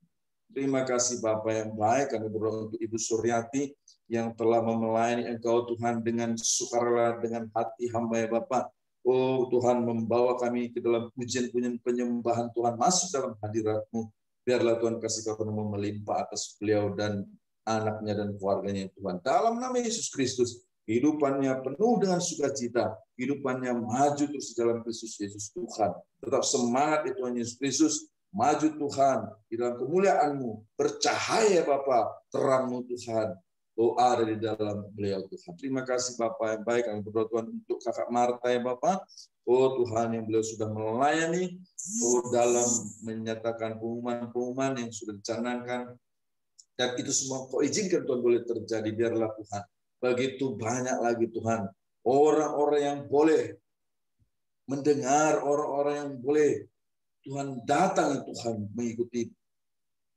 Terima kasih Bapa yang baik. Kami berdoa untuk Ibu Suryati yang telah melayani Engkau Tuhan dengan sukarela, dengan hati hamba ya Bapa. Oh Tuhan, membawa kami ke dalam pujian-pujian penyembahan Tuhan masuk dalam hadirat-Mu. Biarlah Tuhan kasih karunia melimpah atas beliau dan anaknya dan keluarganya Tuhan. Dalam nama Yesus Kristus, kehidupannya penuh dengan sukacita, kehidupannya maju terus dalam Kristus Yesus Tuhan. Tetap semangat ya Tuhan Yesus Kristus, maju Tuhan di dalam kemuliaan-Mu, bercahaya Bapa, terang-Mu Tuhan. Oh ada di dalam beliau Tuhan. Terima kasih Bapa yang baik. Kami berdoa Tuhan untuk Kakak Marta ya Bapa. Oh Tuhan yang beliau sudah melayani, oh dalam menyatakan pengumuman-pengumuman yang sudah dicanangkan, dan itu semua Kau izinkan Tuhan boleh terjadi. Biarlah Tuhan begitu banyak lagi Tuhan orang-orang yang boleh mendengar, orang-orang yang boleh Tuhan datang Tuhan mengikuti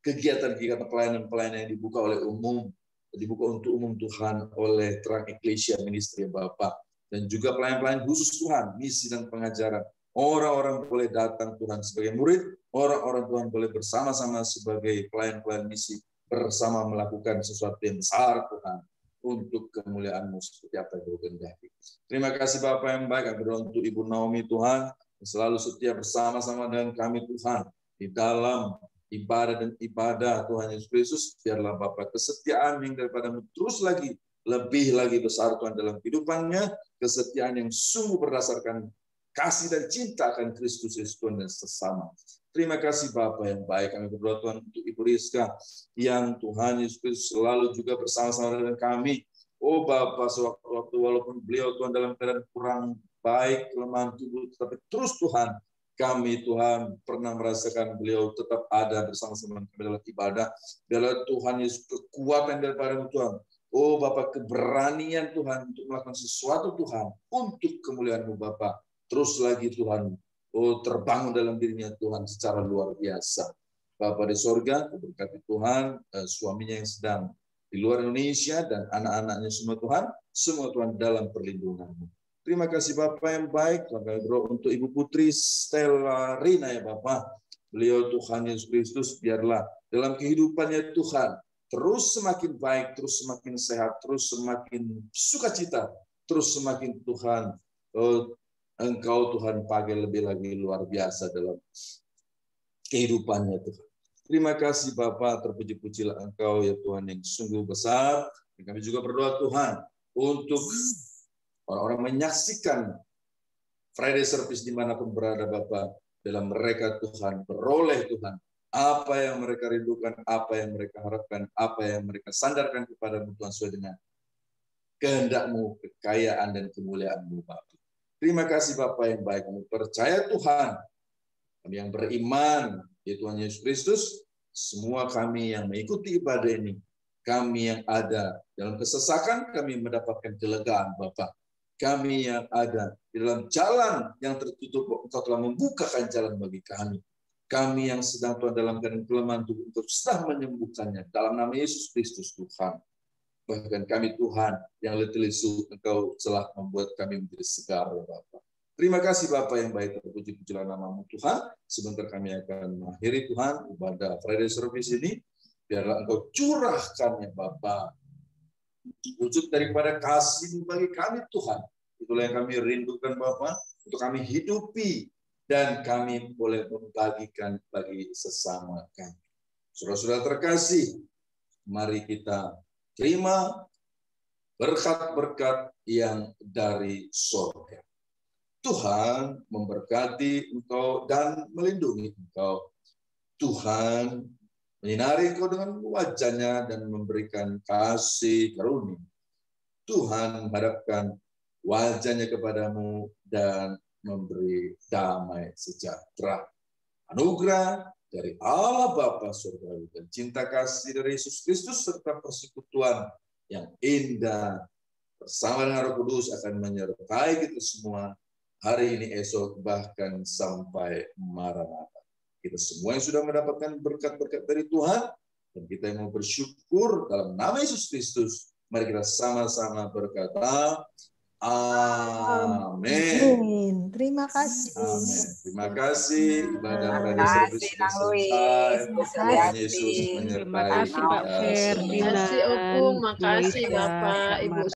kegiatan-kegiatan pelayanan-pelayanan yang dibuka oleh umum, dibuka untuk umum Tuhan oleh Terang Eklesia Ministry Bapak. Dan juga pelayan-pelayan khusus Tuhan, misi dan pengajaran. Orang-orang boleh datang Tuhan sebagai murid, orang-orang Tuhan boleh bersama-sama sebagai pelayan-pelayan misi, bersama melakukan sesuatu yang besar Tuhan, untuk kemuliaan-Mu seperti apa yang Kau kehendaki. Terima kasih Bapak yang baik. Kami berdoa untuk Ibu Naomi Tuhan, yang selalu setia bersama-sama dengan kami Tuhan, di dalam ibadah dan ibadah Tuhan Yesus Kristus. Biarlah Bapak kesetiaan yang daripada-Mu terus lagi, lebih lagi besar Tuhan dalam kehidupannya, kesetiaan yang sungguh berdasarkan kasih dan cinta akan Kristus Yesus Tuhan dan sesama. Terima kasih Bapak yang baik. Kami berdoa Tuhan untuk Ibu Rizka yang Tuhan Yesus Kristus selalu juga bersama-sama dengan kami. Oh Bapak, sewaktu-waktu walaupun beliau Tuhan dalam keadaan kurang baik, kelemahan tubuh, tetapi terus Tuhan, kami Tuhan pernah merasakan beliau tetap ada bersama-sama kami dalam ibadah. Biarlah Tuhan Yesus kekuatan daripada Tuhan. Oh Bapak, keberanian Tuhan untuk melakukan sesuatu Tuhan untuk kemuliaan-Mu Bapak. Terus lagi Tuhan, oh terbangun dalam dirinya Tuhan secara luar biasa. Bapak di sorga, berkati Tuhan, suaminya yang sedang di luar Indonesia dan anak-anaknya semua Tuhan dalam perlindungan-Mu. Terima kasih Bapak yang baik. Kami berdoa untuk Ibu Putri Stella Rina ya Bapak. Beliau Tuhan Yesus Kristus, biarlah dalam kehidupannya Tuhan terus semakin baik, terus semakin sehat, terus semakin sukacita, terus semakin Tuhan, Engkau Tuhan pakai lebih lagi luar biasa dalam kehidupannya Tuhan. Terima kasih Bapak, terpuji-pujilah Engkau ya Tuhan yang sungguh besar. Dan kami juga berdoa Tuhan untuk orang-orang menyaksikan Friday Service dimanapun berada Bapak, dalam mereka Tuhan, beroleh Tuhan, apa yang mereka rindukan, apa yang mereka harapkan, apa yang mereka sandarkan kepada-Mu Tuhan sesuai dengan kehendak-Mu, kekayaan dan kemuliaan-Mu Bapak. Terima kasih Bapak yang baik. Kami percaya Tuhan, kami yang beriman ya Tuhan Yesus Kristus, semua kami yang mengikuti ibadah ini, kami yang ada dalam kesesakan, kami mendapatkan kelegaan Bapak. Kami yang ada di dalam jalan yang tertutup, Engkau telah membukakan jalan bagi kami. Kami yang sedang Tuhan dalam keadaan kelemahan tubuh, Engkau sudah menyembuhkannya. Dalam nama Yesus Kristus Tuhan. Bahkan kami Tuhan yang letih lesu, Engkau telah membuat kami menjadi segar ya Bapak. Terima kasih Bapak yang baik, terpuji-pujilah nama-Mu Tuhan. Sebentar kami akan mengakhiri Tuhan ibadah Friday Service ini. Biarlah Engkau curahkan ya Bapak wujud daripada kasih-Mu bagi kami Tuhan. Itulah yang kami rindukan Bapak, untuk kami hidupi dan kami boleh membagikan bagi sesama kami. Saudara-saudara terkasih, mari kita terima berkat-berkat yang dari surga. Tuhan memberkati engkau dan melindungi engkau. Tuhan menyinari engkau dengan wajah-Nya dan memberikan kasih karunia. Tuhan menghadapkan wajahnya kepadamu dan memberi damai sejahtera. Anugerah dari Allah Bapa surgawi dan cinta kasih dari Yesus Kristus serta persekutuan yang indah bersama dengan Roh Kudus akan menyertai kita semua hari ini, esok, bahkan sampai Maranatha. Kita semua yang sudah mendapatkan berkat-berkat dari Tuhan dan kita yang mau bersyukur dalam nama Yesus Kristus, mari kita sama-sama berkata, amin. Terima kasih. Amin. Terima kasih. Ibadah Terima kasih, Nang Luis. Tuhan Yesus Terima menyertai kasih Pak kita Ferdinand. Makasih Opung, makasih Bu Lisa, Bapak, Kak Ibu